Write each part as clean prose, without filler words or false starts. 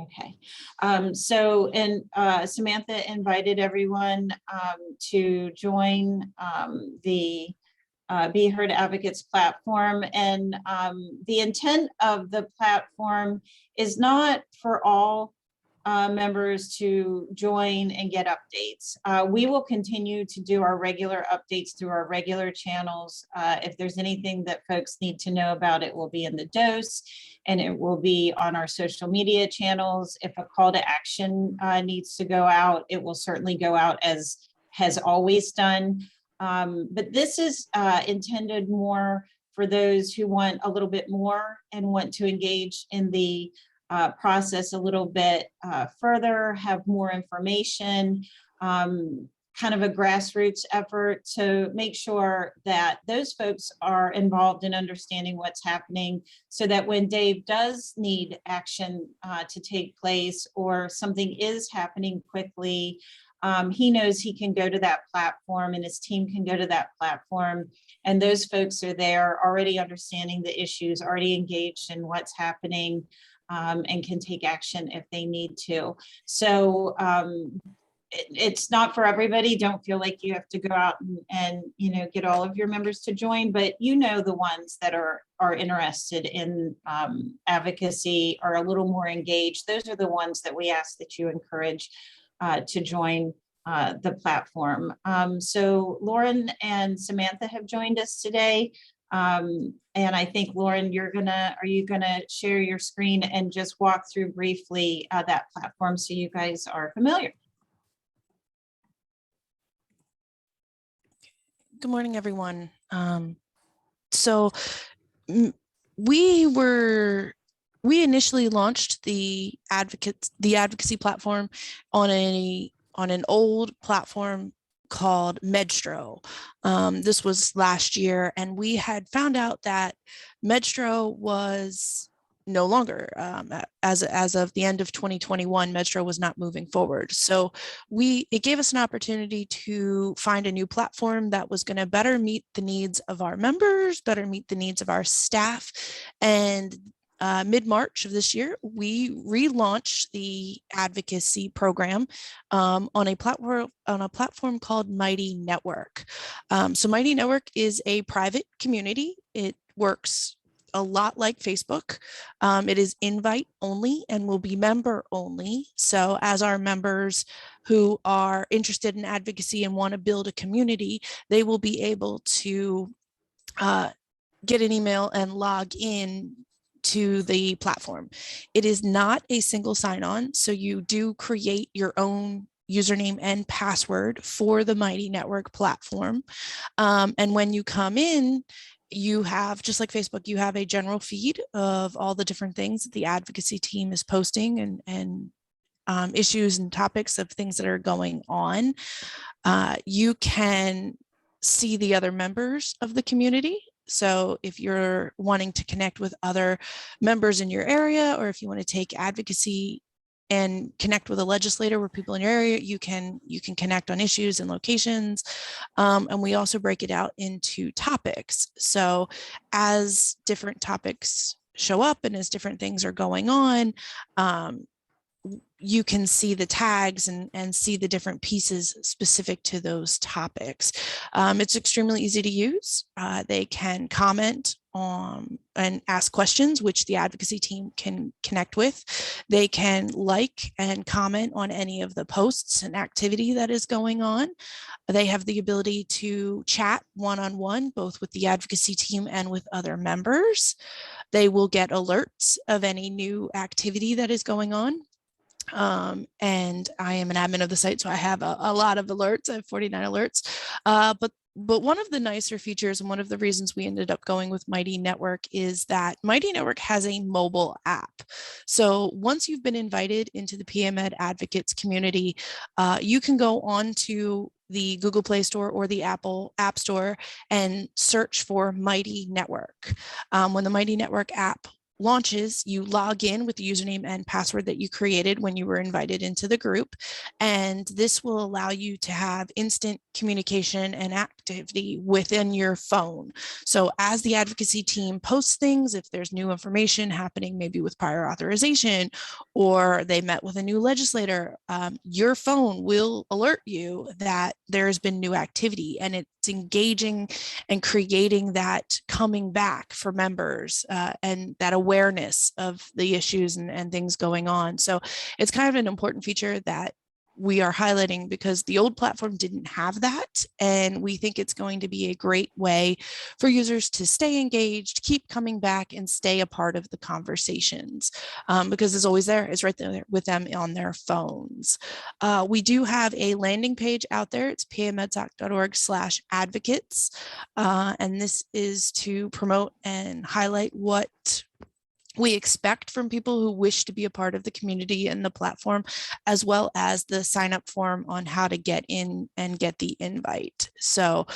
Okay. Samantha invited everyone to join the Be Heard Advocates platform. And the intent of the platform is not for all members to join and get updates. We will continue to do our regular updates through our regular channels. If there's anything that folks need to know about, it will be in the dose and it will be on our social media channels. If a call to action needs to go out, it will certainly go out as has always done. But this is intended more for those who want a little bit more and want to engage in the process a little bit further, have more information, kind of a grassroots effort to make sure that those folks are involved in understanding what's happening, so that when Dave does need action to take place or something is happening quickly, he knows he can go to that platform and his team can go to that platform, and those folks are there already understanding the issues, already engaged in what's happening, and can take action if they need to. So it's not for everybody. Don't feel like you have to go out and get all of your members to join, but the ones that are interested in advocacy, are a little more engaged. Those are the ones that we ask that you encourage to join the platform. So Lauren and Samantha have joined us today. And I think, Lauren, are you gonna share your screen and just walk through briefly that platform so you guys are familiar? Good morning, everyone. We initially launched the advocacy platform on an old platform called Medstro. This was last year, and we had found out that Medstro was no longer, as of the end of 2021, Medstro was not moving forward. So it gave us an opportunity to find a new platform that was going to better meet the needs of our members, better meet the needs of our staff. And mid-March of this year, we relaunched the advocacy program on a platform called Mighty Network. So Mighty Network is a private community. It works a lot like Facebook. It is invite only and will be member only. So as our members who are interested in advocacy and want to build a community, they will be able to get an email and log in to the platform. It is not a single sign-on, so you do create your own username and password for the Mighty Network platform. And when you come in, you have, just like Facebook, you have a general feed of all the different things that the advocacy team is posting and issues and topics of things that are going on. You can see the other members of the community. So if you're wanting to connect with other members in your area, or if you want to take advocacy and connect with a legislator or people in your area, you can connect on issues and locations. And we also break it out into topics. So as different topics show up and as different things are going on, you can see the tags and see the different pieces specific to those topics. It's extremely easy to use. They can comment on and ask questions, which the advocacy team can connect with. They can like and comment on any of the posts and activity that is going on. They have the ability to chat one-on-one, both with the advocacy team and with other members. They will get alerts of any new activity that is going on. And I am an admin of the site, so I have a lot of alerts. I have 49 alerts. But one of the nicer features and one of the reasons we ended up going with Mighty Network is that Mighty Network has a mobile app. So once you've been invited into the PMED Advocates community, you can go on to the Google Play Store or the Apple App Store and search for Mighty Network. When the Mighty Network app launches, you log in with the username and password that you created when you were invited into the group. And this will allow you to have instant communication and activity within your phone. So as the advocacy team posts things, if there's new information happening, maybe with prior authorization, or they met with a new legislator, your phone will alert you that there's been new activity, and it's engaging and creating that coming back for members and that awareness of the issues and things going on. So it's kind of an important feature that we are highlighting because the old platform didn't have that. And we think it's going to be a great way for users to stay engaged, keep coming back, and stay a part of the conversations because it's always there. It's right there with them on their phones. We do have a landing page out there. It's pamedsoc.org/advocates. And this is to promote and highlight what we expect from people who wish to be a part of the community and the platform, as well as the sign up form on how to get in and get the invite. So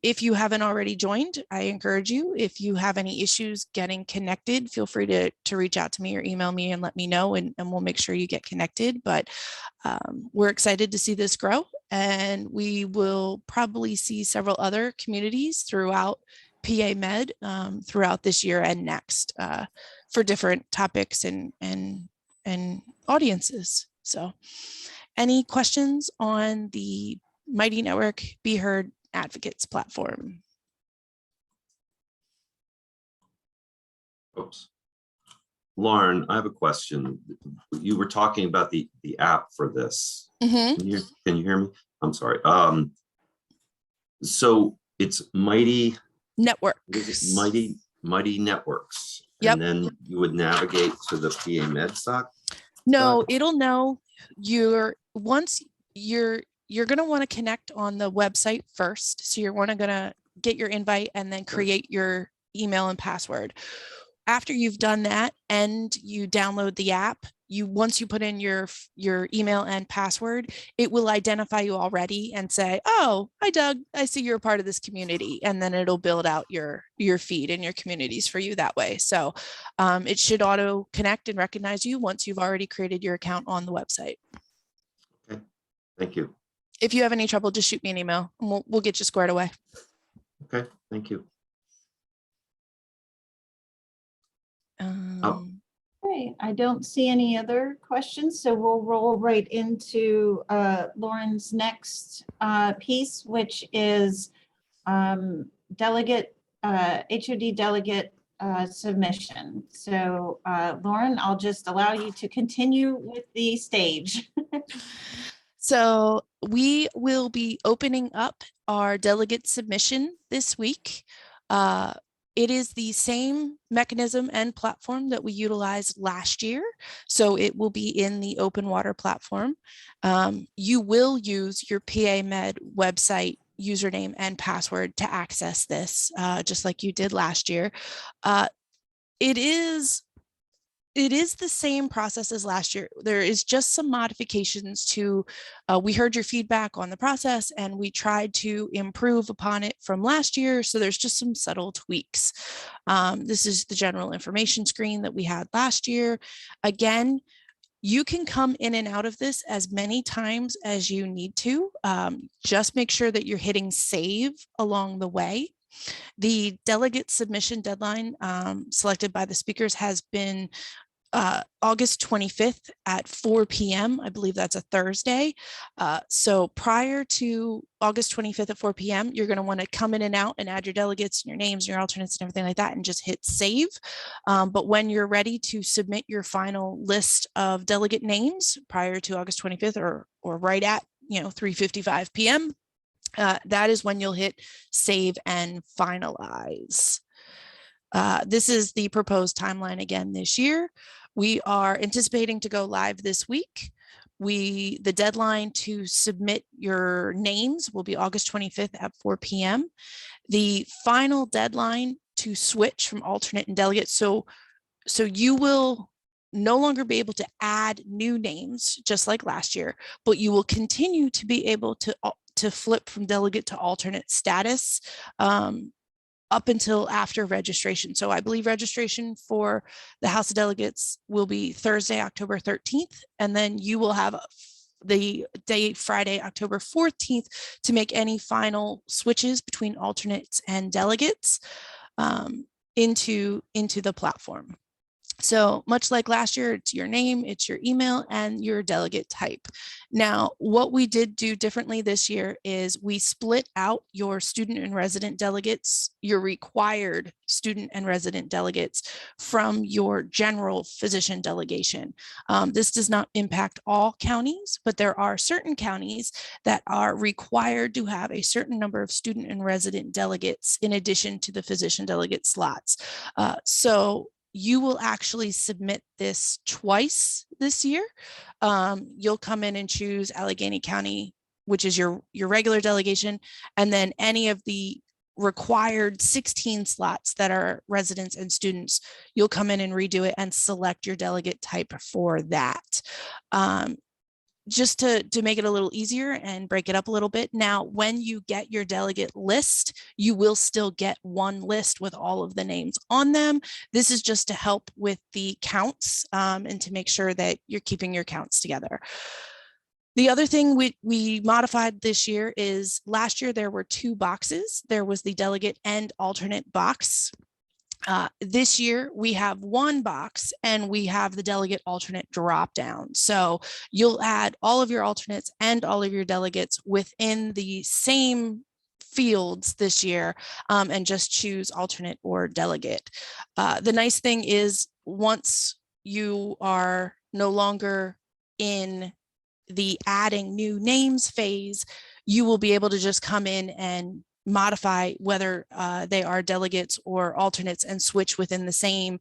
if you haven't already joined, I encourage you, if you have any issues getting connected, feel free to reach out to me or email me and let me know, and we'll make sure you get connected. But we're excited to see this grow, and we will probably see several other communities throughout PA Med throughout this year and next for different topics and audiences. So any questions on the Mighty Network Be Heard Advocates platform? Oops. Lauren, I have a question. You were talking about the app for this. Mm-hmm. Can you hear me? I'm sorry. So it's Mighty Networks. Mighty Networks. Yep. And then you would navigate to the PA MedSoc. No, it'll know once you're going to want to connect on the website first. So you're going to get your invite and then create your email and password. After you've done that and you download the app, once you put in your email and password, it will identify you already and say, oh, hi, Doug, I see you're a part of this community. And then it'll build out your feed and your communities for you that way. So it should auto connect and recognize you once you've already created your account on the website. Okay, thank you. If you have any trouble, just shoot me an email and we'll get you squared away. Okay, thank you. Okay, I don't see any other questions, so we'll roll right into Lauren's next piece, which is delegate HOD delegate submission. So Lauren, I'll just allow you to continue with the stage. So we will be opening up our delegate submission this week. It is the same mechanism and platform that we utilized last year. So it will be in the open water platform. You will use your PA Med website username and password to access this, just like you did last year. It is the same process as last year. There is just some modifications to, we heard your feedback on the process and we tried to improve upon it from last year. So there's just some subtle tweaks. This is the general information screen that we had last year. Again, you can come in and out of this as many times as you need to. Just make sure that you're hitting save along the way. The delegate submission deadline selected by the speakers has been August 25th at 4 p.m. I believe that's a Thursday. So prior to August 25th at 4 p.m., you're going to want to come in and out and add your delegates and your names, and your alternates and everything like that, and just hit save. But when you're ready to submit your final list of delegate names prior to August 25th or right at 3:55 p.m., that is when you'll hit save and finalize. This is the proposed timeline again this year. We are anticipating to go live this week. The deadline to submit your names will be August 25th at 4 p.m. The final deadline to switch from alternate and delegate. So you will no longer be able to add new names just like last year, but you will continue to be able to flip from delegate to alternate status up until after registration. So I believe registration for the House of Delegates will be Thursday, October 13th, and then you will have the day Friday, October 14th to make any final switches between alternates and delegates into the platform. So much like last year, it's your name, it's your email, and your delegate type. Now, what we did do differently this year is we split out your student and resident delegates, your required student and resident delegates from your general physician delegation. This does not impact all counties, but there are certain counties that are required to have a certain number of student and resident delegates in addition to the physician delegate slots. So you will actually submit this twice this year. You'll come in and choose Allegheny County, which is your regular delegation, and then any of the required 16 slots that are residents and students, you'll come in and redo it and select your delegate type for that. Just to make it a little easier and break it up a little bit. Now, when you get your delegate list, you will still get one list with all of the names on them. This is just to help with the counts and to make sure that you're keeping your counts together. The other thing we modified this year is last year there were two boxes. There was the delegate and alternate box. This year we have one box and we have the delegate alternate drop down. So you'll add all of your alternates and all of your delegates within the same fields this year and just choose alternate or delegate. The nice thing is once you are no longer in the adding new names phase, you will be able to just come in and modify whether they are delegates or alternates and switch within the same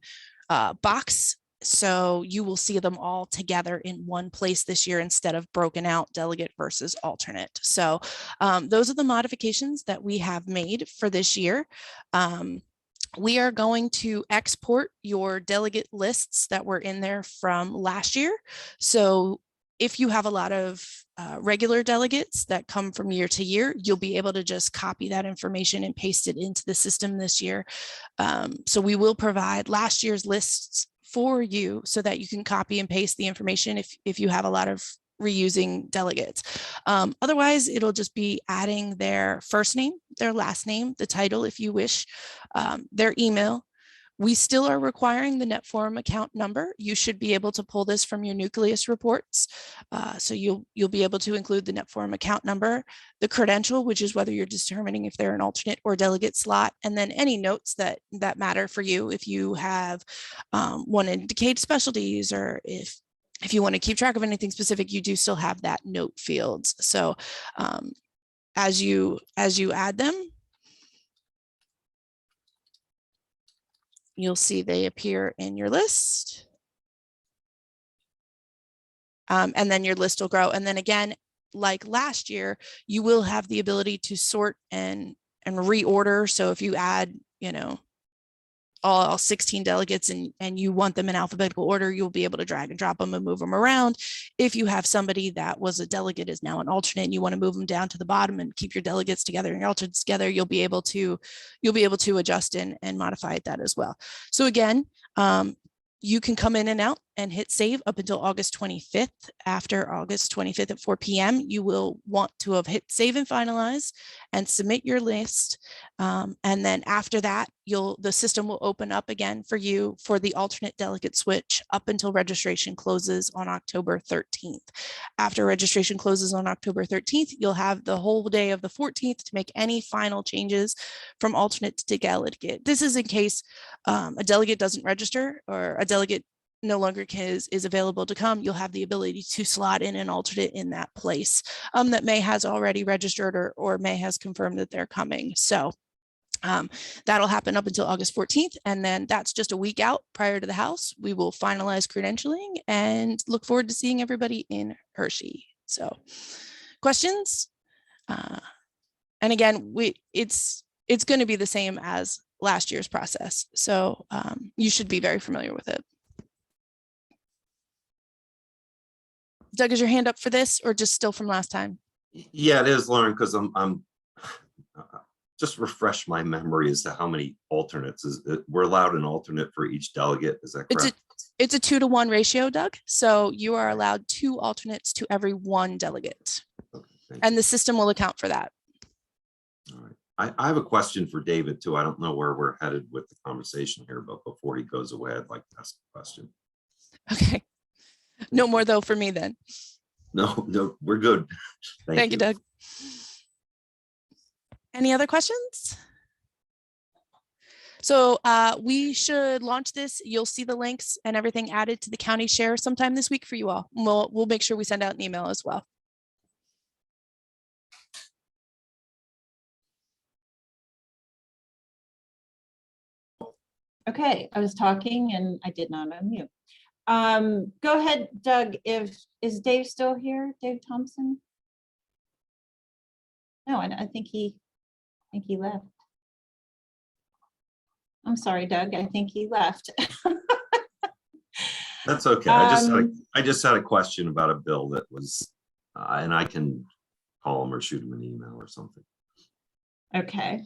box. So you will see them all together in one place this year instead of broken out delegate versus alternate. So those are the modifications that we have made for this year. We are going to export your delegate lists that were in there from last year. So if you have a lot of regular delegates that come from year to year, you'll be able to just copy that information and paste it into the system this year. So we will provide last year's lists for you so that you can copy and paste the information if you have a lot of reusing delegates. Otherwise, it'll just be adding their first name, their last name, the title if you wish, their email. We still are requiring the NetForum account number. You should be able to pull this from your nucleus reports. So you'll be able to include the NetForum account number, the credential, which is whether you're determining if they're an alternate or delegate slot, and then any notes that matter for you. If you have want to indicate specialties, or if you want to keep track of anything specific, you do still have that note fields. So as you add them, you'll see they appear in your list. And then your list will grow. And then again, like last year, you will have the ability to sort and reorder. So if you add, all 16 delegates and you want them in alphabetical order, you'll be able to drag and drop them and move them around. If you have somebody that was a delegate is now an alternate and you want to move them down to the bottom and keep your delegates together and your alternates together, you'll be able to adjust and modify that as well. So again, you can come in and out and hit save up until August 25th. After August 25th at 4 p.m., you will want to have hit save and finalize and submit your list. And then after that, the system will open up again for you for the alternate delegate switch up until registration closes on October 13th. After registration closes on October 13th, you'll have the whole day of the 14th to make any final changes from alternate to delegate. This is in case a delegate doesn't register or a delegate no longer is available to come. You'll have the ability to slot in an alternate in that place that may has already registered or may has confirmed that they're coming. So that'll happen up until August 14th. And then that's just a week out prior to the House. We will finalize credentialing and look forward to seeing everybody in Hershey. So questions? And again, it's going to be the same as last year's process. So you should be very familiar with it. Doug, is your hand up for this or just still from last time? Yeah, it is, Lauren, because just refresh my memory as to how many alternates we're allowed an alternate for each delegate. Is that correct? It's a 2-to-1 ratio, Doug. So you are allowed 2 alternates to every 1 delegate. Okay, And the system will account for that. all right. I have a question for David too. I don't know where we're headed with the conversation here, but before he goes away, I'd like to ask a question. Okay. No more though for me then. No, we're good. Thank you, Doug. Any other questions? So we should launch this. You'll see the links and everything added to the county share sometime this week for you all. We'll make sure we send out an email as well. Okay, I was talking and I did not unmute. Go ahead, Doug. Is Dave still here? Dave Thompson? No, I think he left. I'm sorry, Doug. I think he left. That's okay. I just had a question about a bill that was, and I can call him or shoot him an email or something. Okay.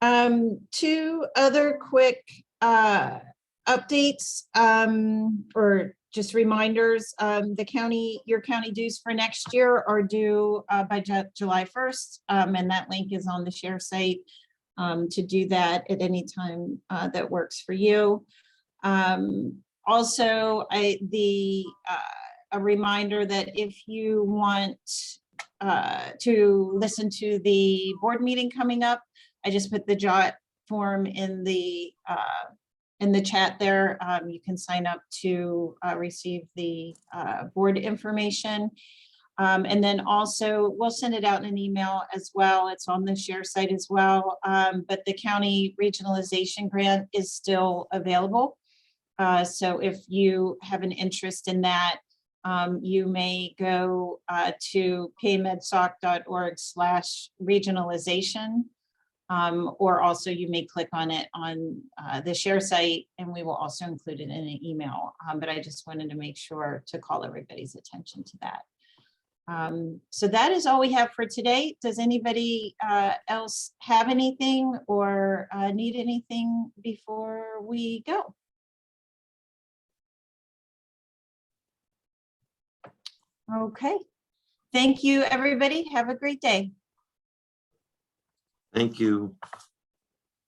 2 other quick updates or just reminders. Your county dues for next year are due by July 1st, and that link is on the share site to do that at any time that works for you. Also, a reminder that if you want to listen to the board meeting coming up, I just put the jot form in the chat there. You can sign up to receive the board information. And then also we'll send it out in an email as well. It's on the share site as well. But the county regionalization grant is still available. So if you have an interest in that, you may go to paymedsoc.org/regionalization. Or also you may click on it on the share site, and we will also include it in an email. But I just wanted to make sure to call everybody's attention to that. So that is all we have for today. Does anybody else have anything or need anything before we go? Okay. Thank you, everybody. Have a great day. Thank you.